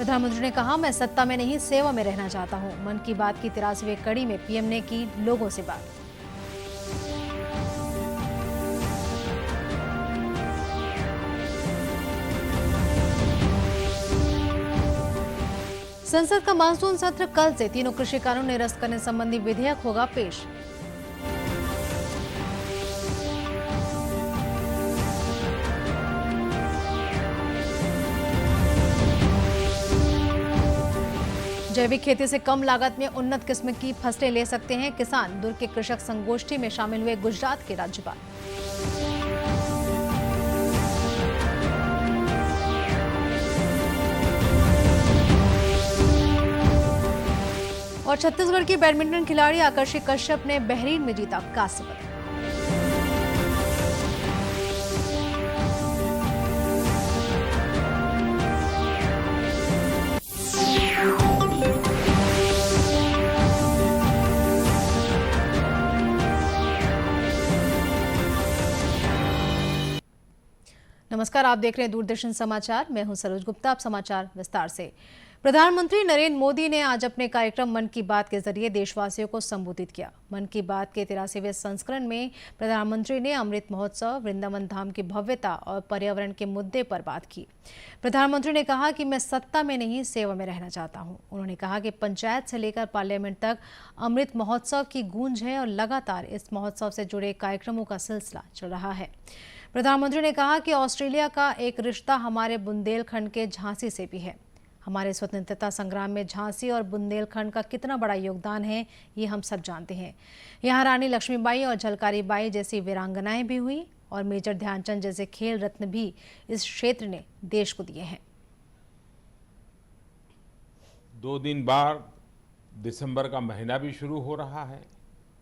प्रधानमंत्री ने कहा, मैं सत्ता में नहीं सेवा में रहना चाहता हूं। मन की बात की 83वीं कड़ी में पीएम ने की लोगों से बात। संसद का मानसून सत्र कल से। तीनों कृषि कानून निरस्त करने संबंधी विधेयक होगा पेश। जैविक खेती से कम लागत में उन्नत किस्म की फसलें ले सकते हैं किसान। दुर्ग के कृषक संगोष्ठी में शामिल हुए गुजरात के राज्यपाल। और छत्तीसगढ़ की बैडमिंटन खिलाड़ी आकर्षि कश्यप ने बहरीन में जीता कांस्य पदक। नमस्कार, आप देख रहे हैं दूरदर्शन समाचार। मैं हूं सरोज गुप्ता। अब समाचार विस्तार से। प्रधानमंत्री नरेंद्र मोदी ने आज अपने कार्यक्रम मन की बात के जरिए देशवासियों को संबोधित किया। मन की बात के 83वें संस्करण में प्रधानमंत्री ने अमृत महोत्सव, वृंदावन धाम की भव्यता और पर्यावरण के मुद्दे पर बात की। प्रधानमंत्री ने कहा कि मैं सत्ता में नहीं सेवा में रहना चाहता हूं। उन्होंने कहा कि पंचायत से लेकर पार्लियामेंट तक अमृत महोत्सव की गूंज है और लगातार इस महोत्सव से जुड़े कार्यक्रमों का सिलसिला चल रहा है। प्रधानमंत्री ने कहा कि ऑस्ट्रेलिया का एक रिश्ता हमारे बुंदेलखंड के झांसी से भी है। हमारे स्वतंत्रता संग्राम में झांसी और बुंदेलखंड का कितना बड़ा योगदान है, ये हम सब जानते हैं। यहाँ रानी लक्ष्मीबाई और झलकारी बाई जैसी वीरांगनाएं भी हुई और मेजर ध्यानचंद जैसे खेल रत्न भी इस क्षेत्र ने देश को दिए हैं। 2 दिन बाद दिसंबर का महीना भी शुरू हो रहा है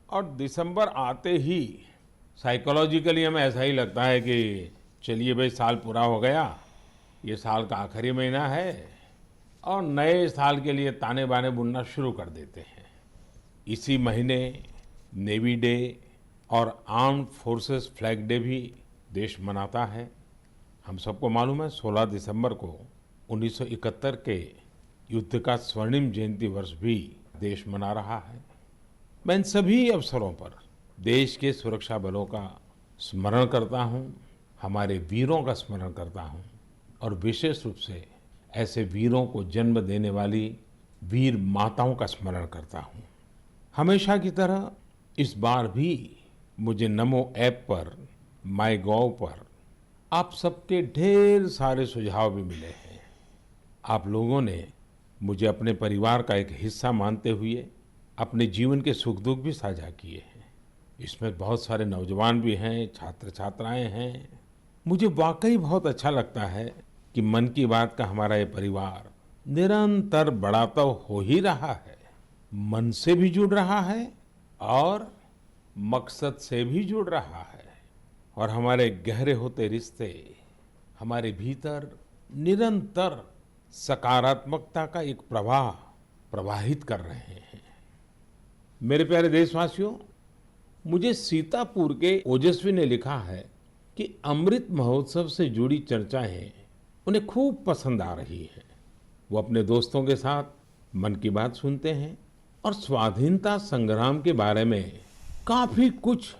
और दिसंबर आते ही साइकोलॉजिकली हमें ऐसा ही लगता है कि चलिए भाई, साल पूरा हो गया, ये साल का आखिरी महीना है और नए साल के लिए ताने बाने बुनना शुरू कर देते हैं। इसी महीने नेवी डे और आर्म्ड फोर्सेस फ्लैग डे भी देश मनाता है। हम सबको मालूम है 16 दिसंबर को 1971 के युद्ध का स्वर्णिम जयंती वर्ष भी देश मना रहा है। मैं इन सभी अवसरों पर देश के सुरक्षा बलों का स्मरण करता हूं, हमारे वीरों का स्मरण करता हूं और विशेष रूप से ऐसे वीरों को जन्म देने वाली वीर माताओं का स्मरण करता हूं। हमेशा की तरह इस बार भी मुझे नमो ऐप पर, माई गॉव पर आप सबके ढेर सारे सुझाव भी मिले हैं। आप लोगों ने मुझे अपने परिवार का एक हिस्सा मानते हुए अपने जीवन के सुख दुख भी साझा किए हैं। इसमें बहुत सारे नौजवान भी हैं, छात्र छात्राएं हैं। मुझे वाकई बहुत अच्छा लगता है कि मन की बात का हमारा ये परिवार निरंतर बड़ा तो हो ही रहा है, मन से भी जुड़ रहा है और मकसद से भी जुड़ रहा है और हमारे गहरे होते रिश्ते हमारे भीतर निरंतर सकारात्मकता का एक प्रवाह प्रवाहित कर रहे हैं। मेरे प्यारे देशवासियों, मुझे सीतापुर के ओजस्वी ने लिखा है कि अमृत महोत्सव से जुड़ी चर्चाएं उन्हें खूब पसंद आ रही है। वो अपने दोस्तों के साथ मन की बात सुनते हैं और स्वाधीनता संग्राम के बारे में काफी कुछ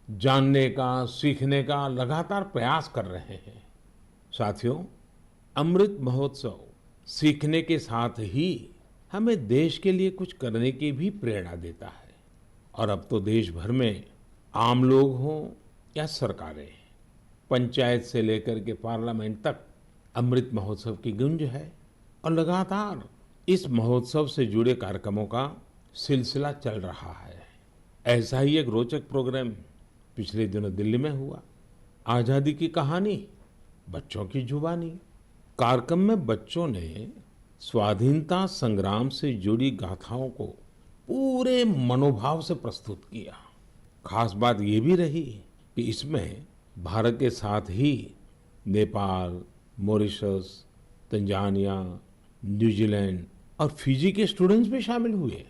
जानने का, सीखने का लगातार प्रयास कर रहे हैं। साथियों, अमृत महोत्सव सीखने के साथ ही हमें देश के लिए कुछ करने की भी प्रेरणा देता है। और अब तो देश भर में आम लोग हों या सरकारें, पंचायत से लेकर के पार्लियामेंट तक अमृत महोत्सव की गूंज है और लगातार इस महोत्सव से जुड़े कार्यक्रमों का सिलसिला चल रहा है। ऐसा ही एक रोचक प्रोग्राम पिछले दिनों दिल्ली में हुआ। आजादी की कहानी, बच्चों की जुबानी। कार्यक्रम में बच्चों ने स्वाधीनता संग्राम से जुड़ी गाथाओं को पूरे मनोभाव से प्रस्तुत किया। खास बात ये भी रही कि इसमें भारत के साथ ही नेपाल, मॉरिशस, तंजानिया, न्यूजीलैंड और फिजी के स्टूडेंट्स भी शामिल हुए।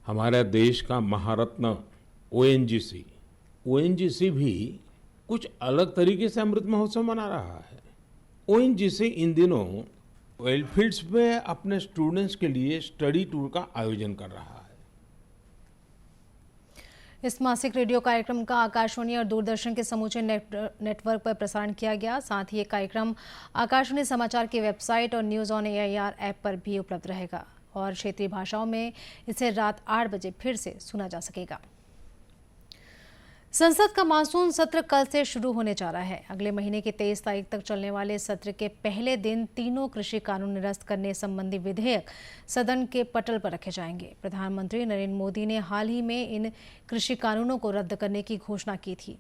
हमारे देश का महारत्न ओएनजीसी भी कुछ अलग तरीके से अमृत महोत्सव मना रहा है। ओएनजीसी इन दिनों ऑयलफील्ड्स में अपने स्टूडेंट्स के लिए स्टडी टूर का आयोजन कर रहा है। इस मासिक रेडियो कार्यक्रम का आकाशवाणी और दूरदर्शन के समूचे नेटवर्क पर प्रसारण किया गया। साथ ही ये कार्यक्रम आकाशवाणी समाचार की वेबसाइट और न्यूज़ ऑन एआईआर ऐप पर भी उपलब्ध रहेगा और क्षेत्रीय भाषाओं में इसे रात 8 बजे फिर से सुना जा सकेगा। संसद का मानसून सत्र कल से शुरू होने जा रहा है। अगले महीने की 23 तारीख तक चलने वाले सत्र के पहले दिन तीनों कृषि कानून निरस्त करने संबंधी विधेयक सदन के पटल पर रखे जाएंगे। प्रधानमंत्री नरेंद्र मोदी ने हाल ही में इन कृषि कानूनों को रद्द करने की घोषणा की थी।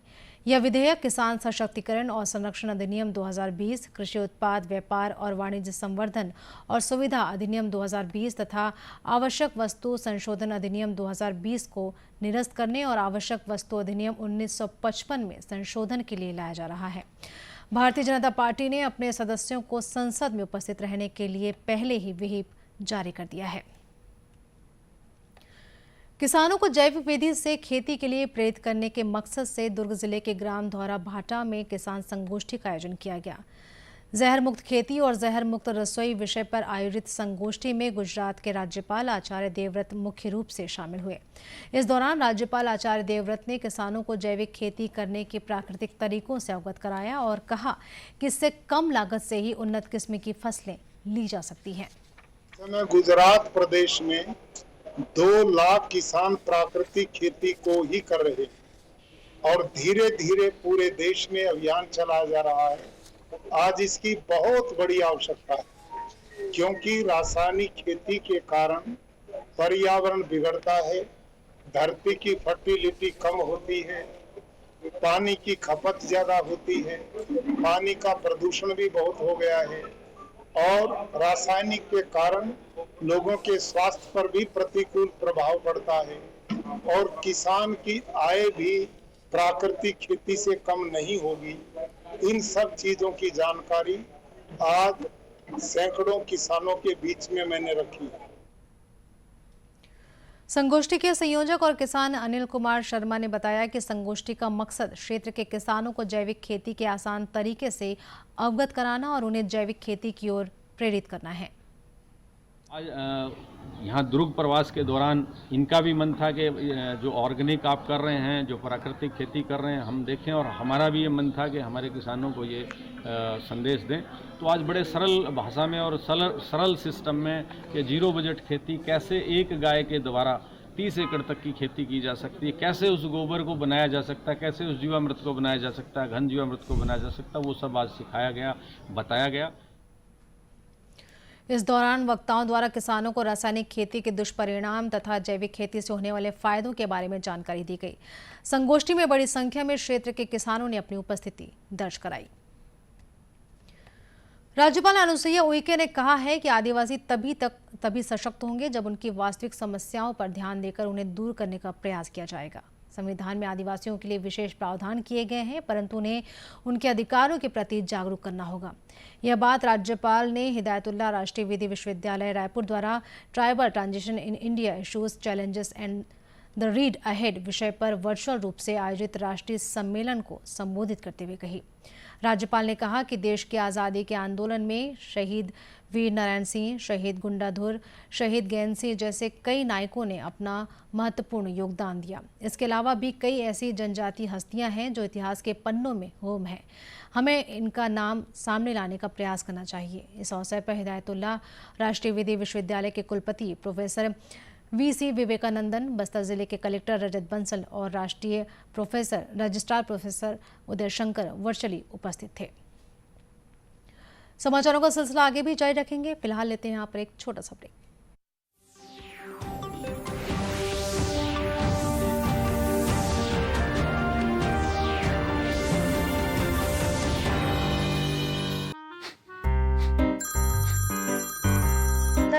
यह विधेयक किसान सशक्तिकरण और संरक्षण अधिनियम 2020, कृषि उत्पाद व्यापार और वाणिज्य संवर्धन और सुविधा अधिनियम 2020 तथा आवश्यक वस्तु संशोधन अधिनियम 2020 को निरस्त करने और आवश्यक वस्तु अधिनियम 1955 में संशोधन के लिए लाया जा रहा है। भारतीय जनता पार्टी ने अपने सदस्यों को संसद में उपस्थित रहने के लिए पहले ही व्हिप जारी कर दिया है। किसानों को जैविक विधि से खेती के लिए प्रेरित करने के मकसद से दुर्ग जिले के ग्राम धौरा भाटा में किसान संगोष्ठी का आयोजन किया गया। जहर मुक्त खेती और जहर मुक्त रसोई विषय पर आयोजित संगोष्ठी में गुजरात के राज्यपाल आचार्य देवव्रत मुख्य रूप से शामिल हुए। इस दौरान राज्यपाल आचार्य देवव्रत ने किसानों को जैविक खेती करने के प्राकृतिक तरीकों से अवगत कराया और कहा कि इससे कम लागत से ही उन्नत किस्म की फसलें ली जा सकती हैं। गुजरात प्रदेश में 2 लाख किसान प्राकृतिक खेती को ही कर रहे हैं और धीरे धीरे पूरे देश में अभियान चलाया जा रहा है। आज इसकी बहुत बड़ी आवश्यकता है क्योंकि रासायनिक खेती के कारण पर्यावरण बिगड़ता है, धरती की फर्टिलिटी कम होती है, पानी की खपत ज्यादा होती है, पानी का प्रदूषण भी बहुत हो गया है और रासायनिक के कारण लोगों के स्वास्थ्य पर भी प्रतिकूल प्रभाव पड़ता है और किसान की आय भी प्राकृतिक खेती से कम नहीं होगी। इन सब चीजों की जानकारी आज सैकड़ों किसानों के बीच में मैंने रखी है। संगोष्ठी के संयोजक और किसान अनिल कुमार शर्मा ने बताया कि संगोष्ठी का मकसद क्षेत्र के किसानों को जैविक खेती के आसान तरीके से अवगत कराना और उन्हें जैविक खेती की ओर प्रेरित करना है। आज यहाँ दुर्ग प्रवास के दौरान इनका भी मन था कि जो ऑर्गेनिक आप कर रहे हैं, जो प्राकृतिक खेती कर रहे हैं, हम देखें और हमारा भी ये मन था कि हमारे किसानों को ये संदेश दें। तो आज बड़े सरल भाषा में और सरल सिस्टम में कि जीरो बजट खेती कैसे एक गाय के द्वारा 30 एकड़ तक की खेती की जा सकती है, कैसे उस गोबर को बनाया जा सकता है, कैसे उस जीवामृत को बनाया जा सकता है, घन जीवामृत को बनाया जा सकता है, वो सब आज सिखाया गया, बताया गया। इस दौरान वक्ताओं द्वारा किसानों को रासायनिक खेती के दुष्परिणाम तथा जैविक खेती से होने वाले फायदों के बारे में जानकारी दी गई। संगोष्ठी में बड़ी संख्या में क्षेत्र के किसानों ने अपनी उपस्थिति दर्ज कराई। राज्यपाल अनुसुईया उइके ने कहा है कि आदिवासी तभी सशक्त होंगे जब उनकी वास्तविक समस्याओं पर ध्यान देकर उन्हें दूर करने का प्रयास किया जाएगा। संविधान में आदिवासियों के लिए विशेष प्रावधान किए गए हैं, परंतु उन्हें उनके अधिकारों के प्रति जागरूक करना होगा। यह बात राज्यपाल ने हिदायतुल्लाह राष्ट्रीय विधि विश्वविद्यालय रायपुर द्वारा tribal transition in India issues challenges and the read ahead विषय पर वर्चुअल रूप से आयोजित राष्ट्रीय सम्मेलन को संबोधित करते हुए कही। राज्यपाल ने कहा कि देश की आज़ादी के आंदोलन में शहीद वीर नारायण सिंह, शहीद गुंडाधुर, शहीद गैन सिंह जैसे कई नायकों ने अपना महत्वपूर्ण योगदान दिया। इसके अलावा भी कई ऐसी जनजातीय हस्तियां हैं जो इतिहास के पन्नों में होम हैं। हमें इनका नाम सामने लाने का प्रयास करना चाहिए। इस अवसर पर हिदायतुल्लाह राष्ट्रीय विधि विश्वविद्यालय के कुलपति प्रोफेसर वीसी विवेकानंदन, बस्तर जिले के कलेक्टर रजत बंसल और राष्ट्रीय registrar professor Uday Shankar virtually उपस्थित थे। समाचारों का सिलसिला आगे भी जारी रखेंगे। फिलहाल लेते हैं यहाँ पर एक छोटा सा ब्रेक।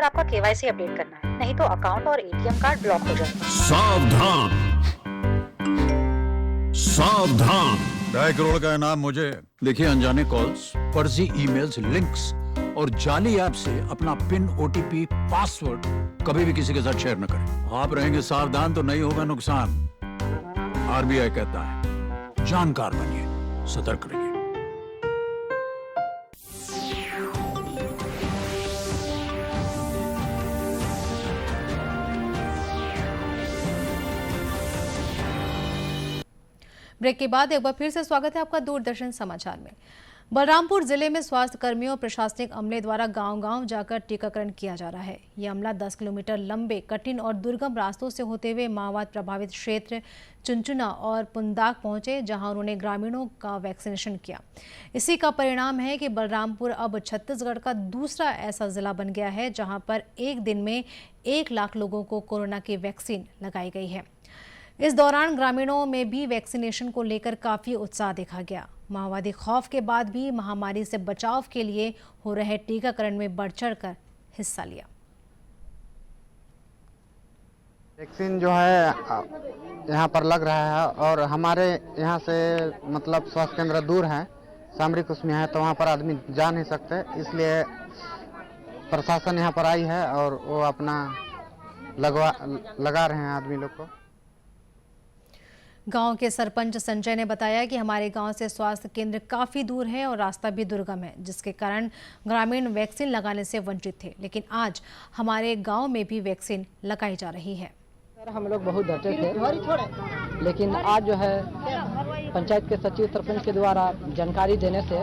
आपका केवाईसी अपडेट करना है, नहीं तो अकाउंट और एटीएम कार्ड ब्लॉक हो जाएगा। सावधान सावधान, 2.5 करोड़ का इनाम मुझे। देखिए, अनजाने कॉल्स, फर्जी ईमेल्स, लिंक्स और जाली ऐप से अपना पिन, ओटीपी, पासवर्ड कभी भी किसी के साथ शेयर न करें। आप रहेंगे सावधान तो नहीं होगा नुकसान। आरबीआई कहता है, जानकार बनिए, सतर्क रहिए। ब्रेक के बाद एक बार फिर से स्वागत है आपका दूरदर्शन समाचार में। बलरामपुर जिले में स्वास्थ्य कर्मियों और प्रशासनिक अमले द्वारा गांव-गांव जाकर टीकाकरण किया जा रहा है। ये अमला 10 किलोमीटर लंबे कठिन और दुर्गम रास्तों से होते हुए माओवाद प्रभावित क्षेत्र चुनचुना और पुंदाक पहुंचे, जहां उन्होंने ग्रामीणों का वैक्सीनेशन किया। इसी का परिणाम है कि बलरामपुर अब छत्तीसगढ़ का दूसरा ऐसा जिला बन गया है जहां पर एक दिन में 1 लाख लोगों को कोरोना की वैक्सीन लगाई गई है। इस दौरान ग्रामीणों में भी वैक्सीनेशन को लेकर काफी उत्साह देखा गया। माओवादी खौफ के बाद भी महामारी से बचाव के लिए हो रहे टीकाकरण में बढ़ चढ़कर हिस्सा लिया। वैक्सीन जो है यहाँ पर लग रहा है और हमारे यहाँ से मतलब स्वास्थ्य केंद्र दूर है, सामरिक उसमें है, तो वहाँ पर आदमी जा नहीं सकते, इसलिए प्रशासन यहाँ पर आई है और वो अपना लगा रहे हैं आदमी लोग को। गांव के सरपंच संजय ने बताया कि हमारे गांव से स्वास्थ्य केंद्र काफी दूर है और रास्ता भी दुर्गम है, जिसके कारण ग्रामीण वैक्सीन लगाने से वंचित थे, लेकिन आज हमारे गांव में भी वैक्सीन लगाई जा रही है। हम लोग बहुत डटे थे, लेकिन आज जो है पंचायत के सचिव सरपंच के द्वारा जानकारी देने से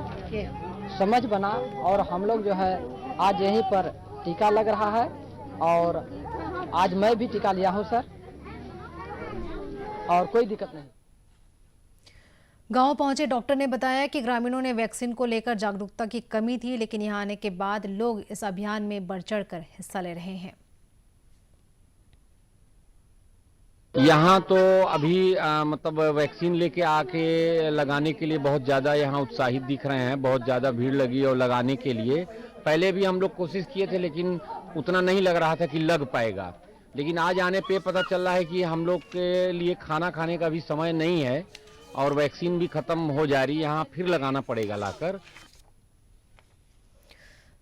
समझ बना और हम लोग जो है आज यहीं पर टीका लग रहा है और आज मैं भी टीका लिया हूँ सर, और कोई दिक्कत नहीं। गांव पहुंचे डॉक्टर ने बताया कि ग्रामीणों ने वैक्सीन को लेकर जागरूकता की कमी थी, लेकिन यहां आने के बाद लोग इस अभियान में बढ़ चढ़कर हिस्सा ले रहे हैं। यहाँ तो अभी मतलब वैक्सीन लेके आके लगाने के लिए बहुत ज़्यादा यहाँ उत्साहित दिख रहे हैं, बहुत ज़्यादा भीड़ लगी और लगाने के लिए पहले भी हम लोग कोशिश किए थे, लेकिन उतना नहीं लग रहा था कि लग पाएगा। लेकिन आज आने पे पता चल रहा है कि हम लोग के लिए खाना खाने का भी समय नहीं है और वैक्सीन भी खत्म हो जा रही है, यहाँ फिर लगाना पड़ेगा लाकर।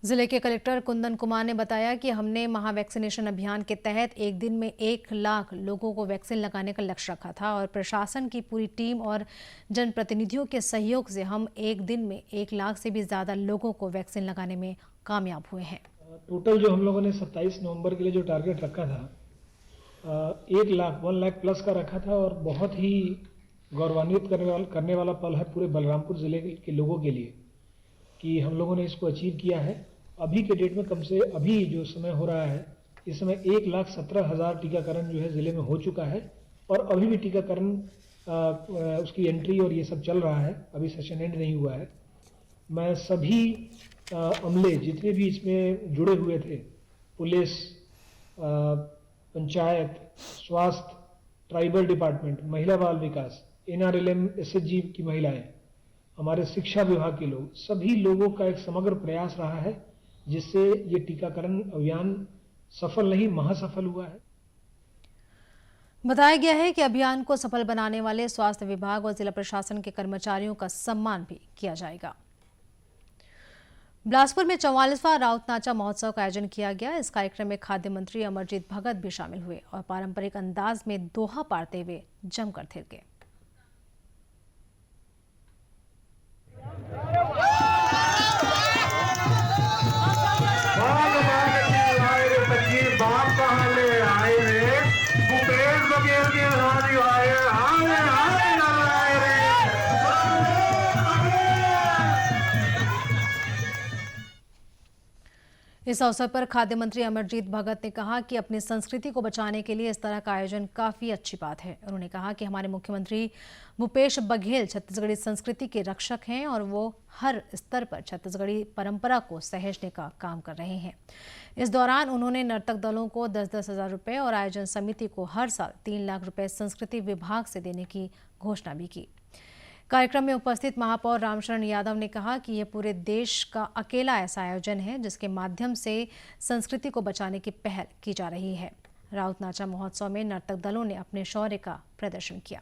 जिले के कलेक्टर कुंदन कुमार ने बताया कि हमने महा वैक्सीनेशन अभियान के तहत एक दिन में 1 लाख लोगों को वैक्सीन लगाने का लक्ष्य रखा था और प्रशासन की पूरी टीम और जनप्रतिनिधियों के सहयोग से हम एक दिन में 1 लाख से भी ज्यादा लोगों को वैक्सीन लगाने में कामयाब हुए हैं। टोटल जो हम लोगों ने 27 नवंबर के लिए जो टारगेट रखा था 1 लाख प्लस का रखा था और बहुत ही गौरवान्वित करने वाला पल है पूरे बलरामपुर जिले के लोगों के लिए कि हम लोगों ने इसको अचीव किया है। अभी के डेट में कम से अभी जो समय हो रहा है, इस समय 1,17,000 टीकाकरण जो है जिले में हो चुका है और अभी भी टीकाकरण उसकी एंट्री और ये सब चल रहा है, अभी सेशन एंड नहीं हुआ है। मैं सभी अमले जितने भी इसमें जुड़े हुए थे, पुलिस, पंचायत, स्वास्थ्य, ट्राइबल डिपार्टमेंट, महिला बाल विकास, NRLM, SHG की महिलाएं, हमारे शिक्षा विभाग के लोग, सभी लोगों का एक समग्र प्रयास रहा है जिससे ये टीकाकरण अभियान सफल नहीं महासफल हुआ है। बताया गया है कि अभियान को सफल बनाने वाले स्वास्थ्य विभाग और जिला प्रशासन के कर्मचारियों का सम्मान भी किया जाएगा। बिलासपुर में 44वां राउत नाचा महोत्सव का आयोजन किया गया। इस कार्यक्रम में खाद्य मंत्री अमरजीत भगत भी शामिल हुए और पारंपरिक अंदाज में दोहा पारते हुए जमकर थिर गए। इस अवसर पर खाद्य मंत्री अमरजीत भगत ने कहा कि अपनी संस्कृति को बचाने के लिए इस तरह का आयोजन काफी अच्छी बात है। उन्होंने कहा कि हमारे मुख्यमंत्री भूपेश बघेल छत्तीसगढ़ी संस्कृति के रक्षक हैं और वो हर स्तर पर छत्तीसगढ़ी परंपरा को सहेजने का काम कर रहे हैं। इस दौरान उन्होंने नर्तक दलों को 10-10 हज़ार रुपये और आयोजन समिति को हर साल 3 लाख रुपये संस्कृति विभाग से देने की घोषणा भी की। कार्यक्रम में उपस्थित महापौर रामशरण यादव ने कहा कि यह पूरे देश का अकेला ऐसा आयोजन है जिसके माध्यम से संस्कृति को बचाने की पहल की जा रही है। राउत नाचा महोत्सव में नर्तक दलों ने अपने शौर्य का प्रदर्शन किया।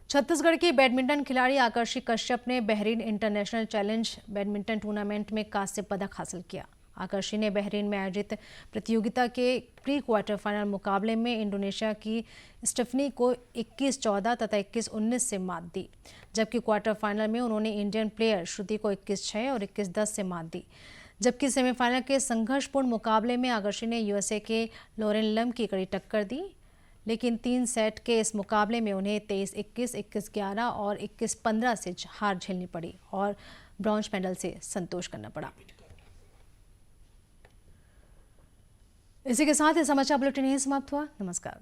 छत्तीसगढ़ की बैडमिंटन खिलाड़ी आकर्षि कश्यप ने Bahrain international challenge badminton tournament में कांस्य पदक हासिल किया। आकर्षि ने बहरीन में आयोजित प्रतियोगिता के प्री क्वार्टर फाइनल मुकाबले में इंडोनेशिया की स्टेफनी को 21-14 तथा 21-19 से मात दी, जबकि क्वार्टर फाइनल में उन्होंने इंडियन प्लेयर श्रुति को 21-6 और 21-10 से मात दी। जबकि सेमीफाइनल के संघर्षपूर्ण मुकाबले में आकर्षि ने USA के लोरेन लम की कड़ी टक्कर दी। लेकिन 3 सेट के इस मुकाबले में उन्हें 23-21, 21-11 और 21-15 से हार झेलनी पड़ी और ब्रॉन्ज मेडल से संतोष करना पड़ा। इसी के साथ ये समाचार बुलेटिन यहीं समाप्त हुआ। नमस्कार।